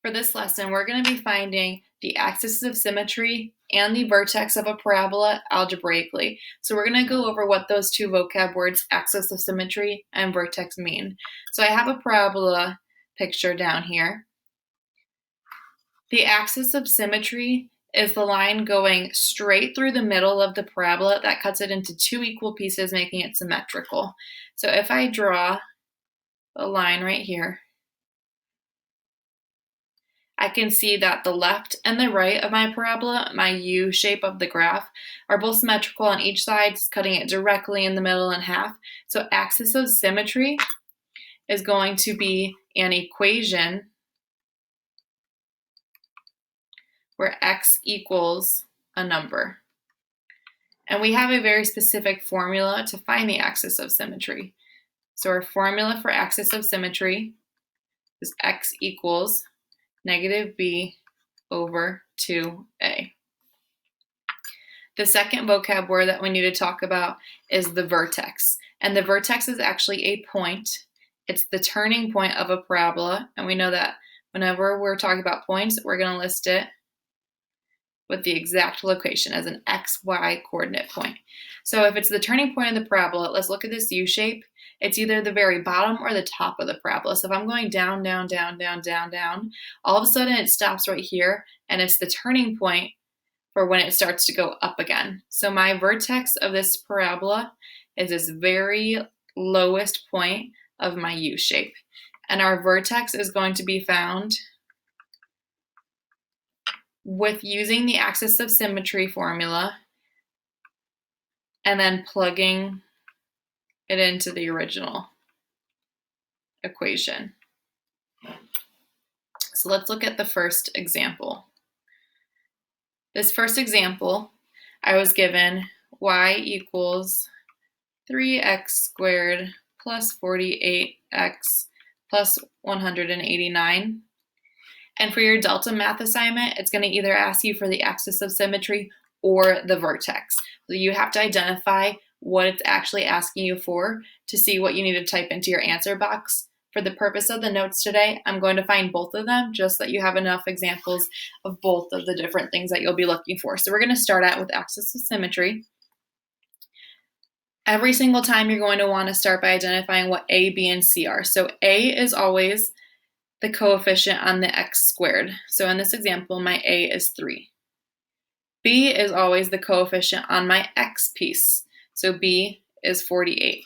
For this lesson, we're going to be finding the axis of symmetry and the vertex of a parabola algebraically. So we're going to go over what those two vocab words, axis of symmetry and vertex, mean. So I have a parabola picture down here. The axis of symmetry is the line going straight through the middle of the parabola that cuts it into two equal pieces, making it symmetrical. So if I draw a line right here, I can see that the left and the right of my parabola, my U shape of the graph, are both symmetrical on each side, cutting it directly in the middle in half. So axis of symmetry is going to be an equation where x equals a number. And we have a very specific formula to find the axis of symmetry. So our formula for axis of symmetry is x equals negative b over 2a. The second vocab word that we need to talk about is the vertex. And the vertex is actually a point. It's the turning point of a parabola. And we know that whenever we're talking about points, we're going to list it with the exact location as an xy coordinate point. So if it's the turning point of the parabola, let's look at this U shape. It's either the very bottom or the top of the parabola. So if I'm going down, down, down, down, down, down, all of a sudden it stops right here, and it's the turning point for when it starts to go up again. So my vertex of this parabola is this very lowest point of my U shape. And our vertex is going to be found with using the axis of symmetry formula and then plugging it into the original equation. So let's look at the first example. This first example, I was given y equals 3x squared plus 48x plus 189. And for your Delta math assignment, it's going to either ask you for the axis of symmetry or the vertex. So you have to identify what it's actually asking you for to see what you need to type into your answer box. For the purpose of the notes today, I'm going to find both of them just so that you have enough examples of both of the different things that you'll be looking for. So we're going to start out with axis of symmetry. Every single time you're going to want to start by identifying what A, B, and C are. So A is always the coefficient on the x squared. So in this example, my A is 3. B is always the coefficient on my x piece. So B is 48.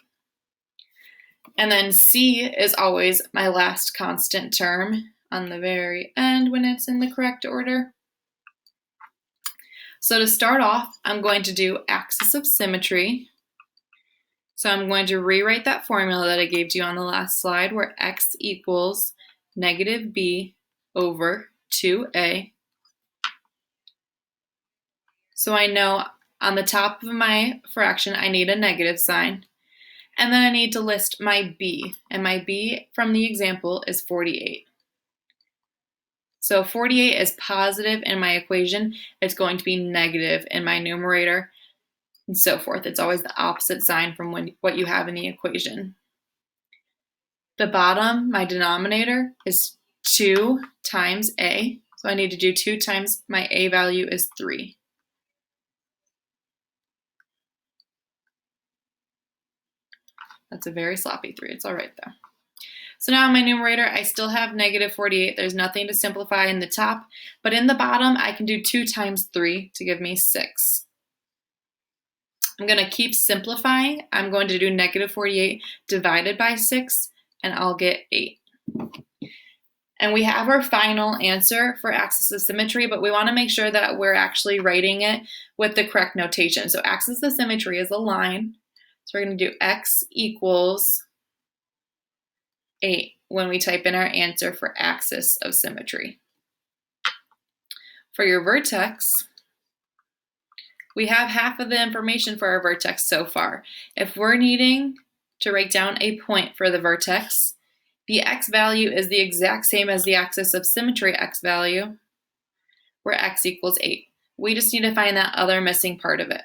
And then C is always my last constant term on the very end when it's in the correct order. So to start off, I'm going to do axis of symmetry. So I'm going to rewrite that formula that I gave to you on the last slide where x equals negative b over 2a. So I know on the top of my fraction, I need a negative sign. And then I need to list my b. And my b from the example is 48. So 48 is positive in my equation. It's going to be negative in my numerator, and so forth. It's always the opposite sign from what you have in the equation. The bottom, my denominator, is 2 times a. So I need to do 2 times my a value is 3. That's a very sloppy 3. It's all right, though. So now in my numerator, I still have negative 48. There's nothing to simplify in the top. But in the bottom, I can do 2 times 3 to give me 6. I'm going to keep simplifying. I'm going to do negative 48 divided by 6, and I'll get 8. And we have our final answer for axis of symmetry, but we want to make sure that we're actually writing it with the correct notation. So axis of symmetry is a line. So we're going to do x equals 8 when we type in our answer for axis of symmetry. For your vertex, we have half of the information for our vertex so far. If we're needing to write down a point for the vertex, the x value is the exact same as the axis of symmetry x value, where x equals 8. We just need to find that other missing part of it.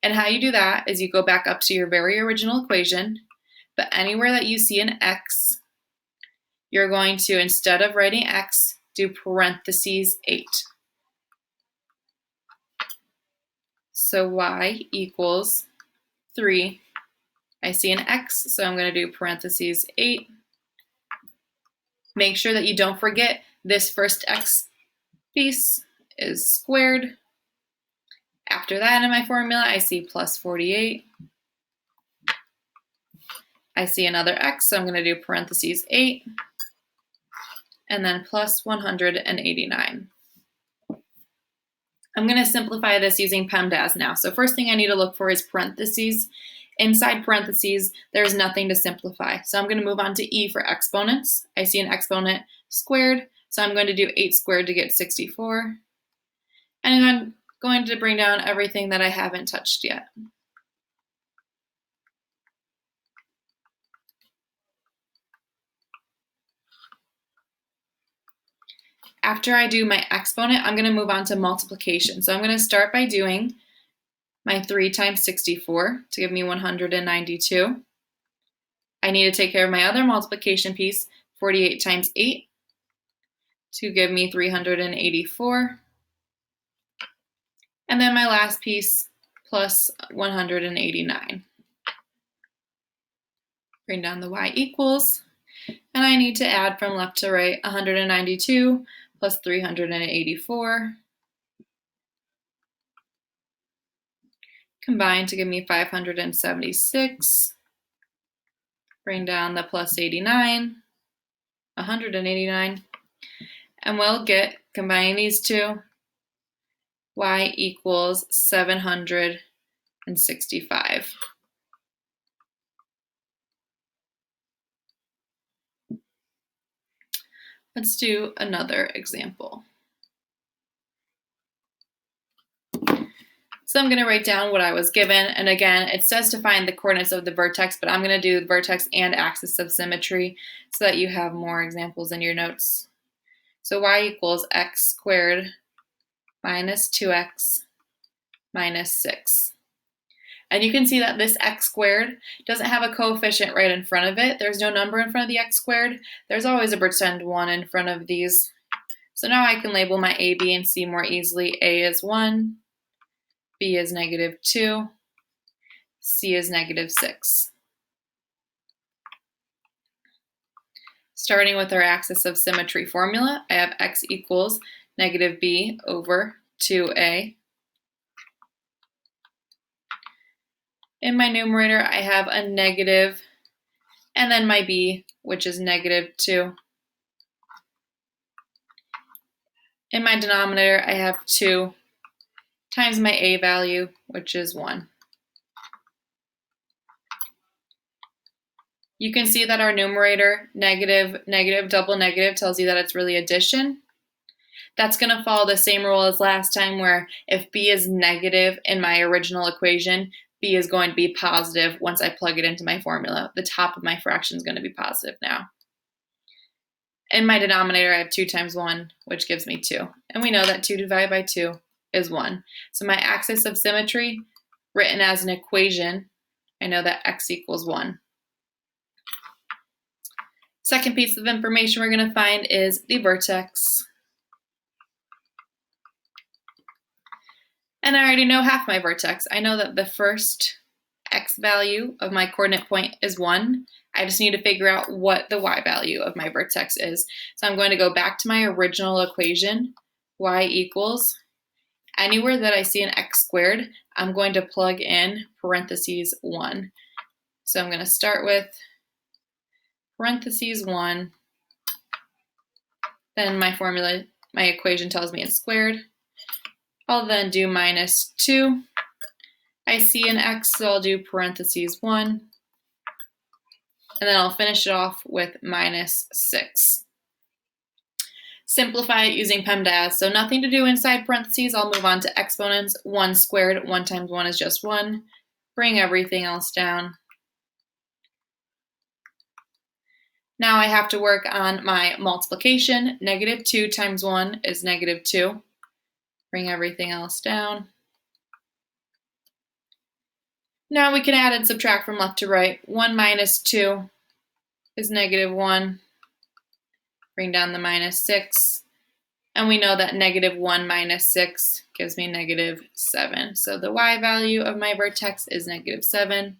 And how you do that is you go back up to your very original equation, but anywhere that you see an x, you're going to, instead of writing x, do parentheses 8. So y equals 3. I see an x, so I'm going to do parentheses 8. Make sure that you don't forget this first x piece is squared. After that in my formula, I see plus 48. I see another x, so I'm going to do parentheses 8, and then plus 189. I'm going to simplify this using PEMDAS now. So first thing I need to look for is parentheses. Inside parentheses, there's nothing to simplify. So I'm going to move on to E for exponents. I see an exponent squared, so I'm going to do 8 squared to get 64. And I'm going to bring down everything that I haven't touched yet. After I do my exponent, I'm going to move on to multiplication. So I'm going to start by doing my 3 times 64 to give me 192. I need to take care of my other multiplication piece, 48 times 8, to give me 384. And then my last piece, plus 189. Bring down the y equals, and I need to add from left to right 192 plus 384. Combine to give me 576. Bring down the plus 89, 189. And we'll get, combining these two, y equals 765. Let's do another example. So I'm going to write down what I was given, and again, it says to find the coordinates of the vertex, but I'm going to do the vertex and axis of symmetry so that you have more examples in your notes. So y equals x squared minus 2x minus 6. And you can see that this x squared doesn't have a coefficient right in front of it. There's no number in front of the x squared. There's always a pretend 1 in front of these. So now I can label my a, b, and c more easily. A is 1, b is negative 2, c is negative 6. Starting with our axis of symmetry formula, I have x equals negative b over 2a. In my numerator, I have a negative, and then my b, which is negative 2. In my denominator, I have 2 times my a value, which is 1. You can see that our numerator, negative, negative, double negative, tells you that it's really addition. That's going to follow the same rule as last time, where if b is negative in my original equation, b is going to be positive once I plug it into my formula. The top of my fraction is going to be positive now. In my denominator, I have 2 times 1, which gives me 2. And we know that 2 divided by 2 is 1. So my axis of symmetry, written as an equation, I know that x equals 1. Second piece of information we're going to find is the vertex. And I already know half my vertex. I know that the first x value of my coordinate point is 1. I just need to figure out what the y value of my vertex is. So I'm going to go back to my original equation, y equals, anywhere that I see an x squared, I'm going to plug in parentheses 1. So I'm going to start with parentheses 1. Then my formula, my equation tells me it's squared. I'll then do minus 2. I see an x, so I'll do parentheses 1. And then I'll finish it off with minus 6. Simplify it using PEMDAS. So nothing to do inside parentheses. I'll move on to exponents. 1 squared, 1 times 1 is just 1. Bring everything else down. Now I have to work on my multiplication. Negative 2 times 1 is negative 2. Bring everything else down. Now we can add and subtract from left to right. 1 minus 2 is negative 1. Bring down the minus 6. And we know that negative 1 minus 6 gives me negative 7. So the y value of my vertex is negative 7.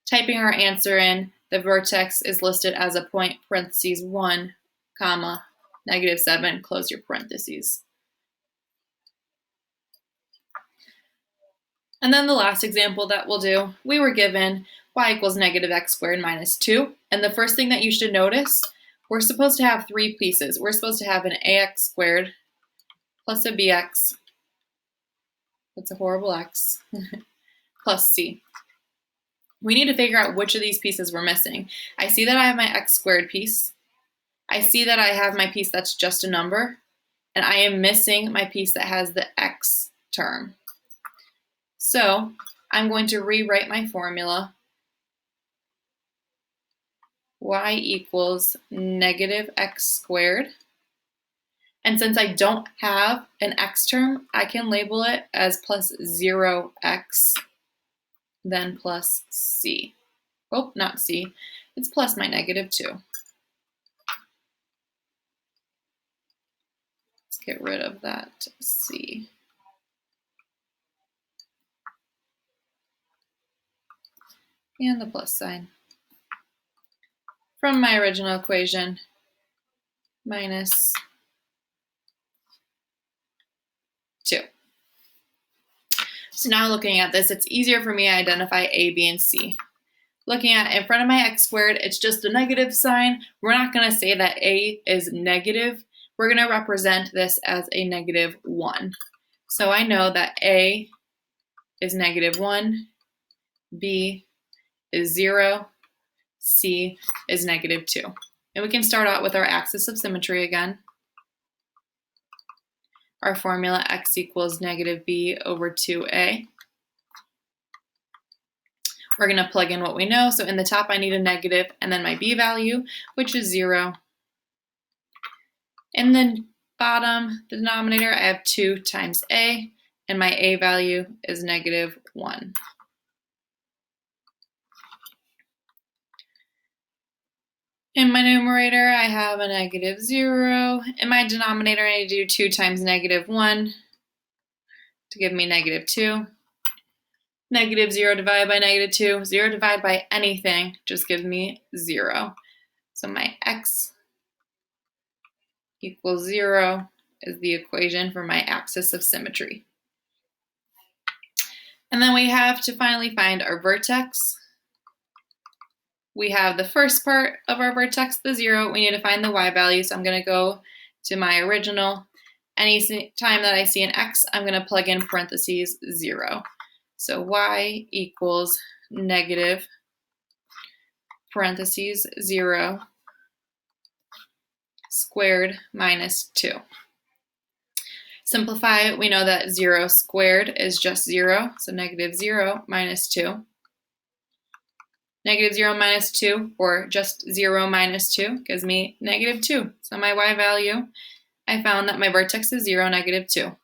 Typing our answer in, the vertex is listed as a point, parentheses 1, comma, negative 7, close your parentheses. And then the last example that we'll do, we were given y equals negative x squared minus 2. And the first thing that you should notice, we're supposed to have three pieces. We're supposed to have an ax squared plus a bx, that's a horrible x, plus c. We need to figure out which of these pieces we're missing. I see that I have my x squared piece. I see that I have my piece that's just a number. And I am missing my piece that has the x term. So I'm going to rewrite my formula. Y equals negative x squared. And since I don't have an x term, I can label it as plus 0x, then plus c. Oh, not c. It's plus my negative 2. Let's get rid of that c. And the plus sign. From my original equation, minus 2. So now looking at this, it's easier for me to identify a, b, and c. Looking at in front of my x squared, it's just a negative sign. We're not going to say that a is negative. We're going to represent this as a negative 1. So I know that a is negative 1, b is 0, c is negative 2. And we can start out with our axis of symmetry again. Our formula x equals negative b over 2a. We're going to plug in what we know. So in the top I need a negative and then my b value, which is 0. In the bottom, the denominator, I have 2 times a, and my a value is negative 1. In my numerator, I have a negative 0. In my denominator, I do 2 times negative 1 to give me negative 2. Negative 0 divided by negative 2. 0 divided by anything just gives me 0. So my x equals 0 is the equation for my axis of symmetry. And then we have to finally find our vertex. We have the first part of our vertex, the 0. We need to find the y value, so I'm going to go to my original. Any time that I see an x, I'm going to plug in parentheses 0. So y equals negative parentheses 0 squared minus 2. Simplify, we know that 0 squared is just 0, so negative 0 minus 2. Negative 0 minus 2, or just 0 minus 2, gives me negative 2. So my y value, I found that my vertex is 0, negative 2.